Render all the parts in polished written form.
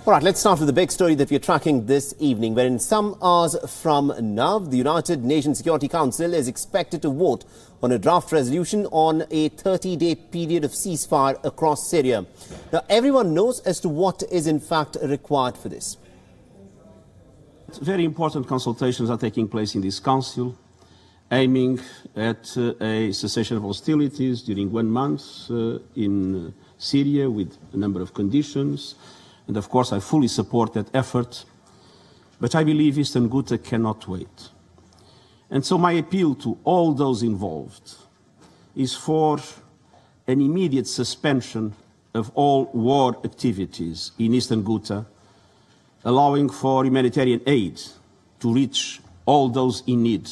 All right, let's start with the big story that we're tracking this evening, where in some hours from now, the United Nations Security Council is expected to vote on a draft resolution on a 30-day period of ceasefire across Syria. Now, everyone knows as to what is in fact required for this. Very important consultations are taking place in this council, aiming at a cessation of hostilities during 1 month in Syria with a number of conditions. And of course, I fully support that effort. But I believe Eastern Ghouta cannot wait. And so my appeal to all those involved is for an immediate suspension of all war activities in Eastern Ghouta, allowing for humanitarian aid to reach all those in need.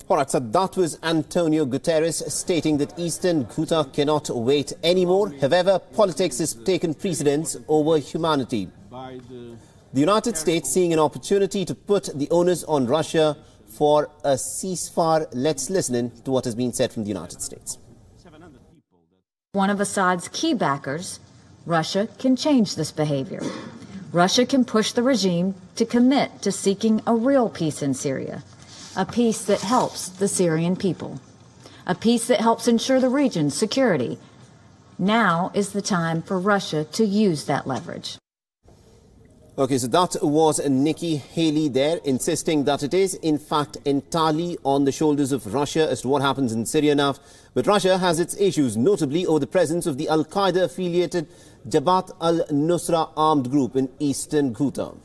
All right, so that was Antonio Guterres stating that Eastern Ghouta cannot wait anymore. However, politics has taken precedence over humanity. The United States seeing an opportunity to put the onus on Russia for a ceasefire. Let's listen in to what has been said from the United States. One of Assad's key backers, Russia, can change this behavior. Russia can push the regime to commit to seeking a real peace in Syria. A peace that helps the Syrian people. A peace that helps ensure the region's security. Now is the time for Russia to use that leverage. Okay, so that was Nikki Haley there, insisting that it is in fact entirely on the shoulders of Russia as to what happens in Syria now. But Russia has its issues, notably over the presence of the Al-Qaeda affiliated Jabhat al-Nusra armed group in Eastern Ghouta.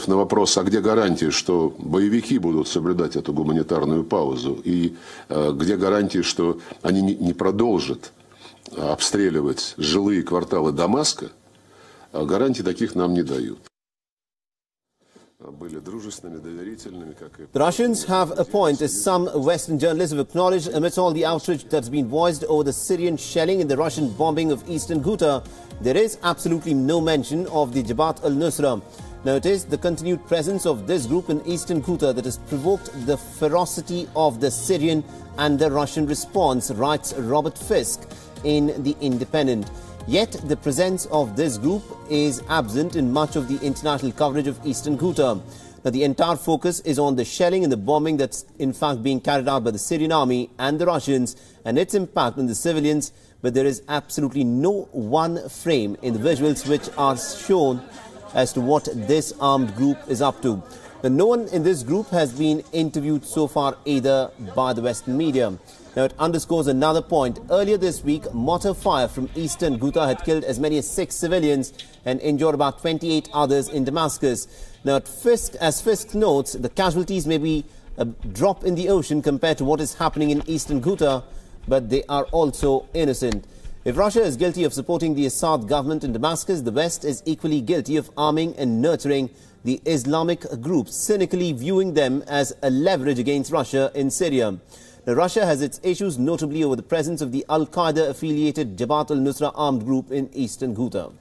На вопрос, а где гарантии, что боевики будут соблюдать эту гуманитарную паузу, и где гарантии, что они не продолжат обстреливать жилые кварталы Дамаска, гарантий таких нам не дают. Были дружественными, доверительными, как и... The Russians have a point, as some Western journalists have acknowledged amidst all the outrage that's been voiced over the Syrian shelling and the Russian bombing of Eastern Ghouta. There is absolutely no mention of the Jabhat al-Nusra. Now, it is the continued presence of this group in Eastern Ghouta that has provoked the ferocity of the Syrian and the Russian response, writes Robert Fisk in The Independent. Yet, the presence of this group is absent in much of the international coverage of Eastern Ghouta. Now, the entire focus is on the shelling and the bombing that's in fact being carried out by the Syrian army and the Russians and its impact on the civilians, but there is absolutely no one frame in the visuals which are shown as to what this armed group is up to. Now, no one in this group has been interviewed so far either by the Western media. Now, it underscores another point. Earlier this week, mortar fire from Eastern Ghouta had killed as many as 6 civilians and injured about 28 others in Damascus. Now, as Fisk notes, the casualties may be a drop in the ocean compared to what is happening in Eastern Ghouta, but they are also innocent. If Russia is guilty of supporting the Assad government in Damascus, the West is equally guilty of arming and nurturing the Islamic groups, cynically viewing them as a leverage against Russia in Syria. Now, Russia has its issues, notably over the presence of the Al-Qaeda affiliated Jabhat al-Nusra armed group in Eastern Ghouta.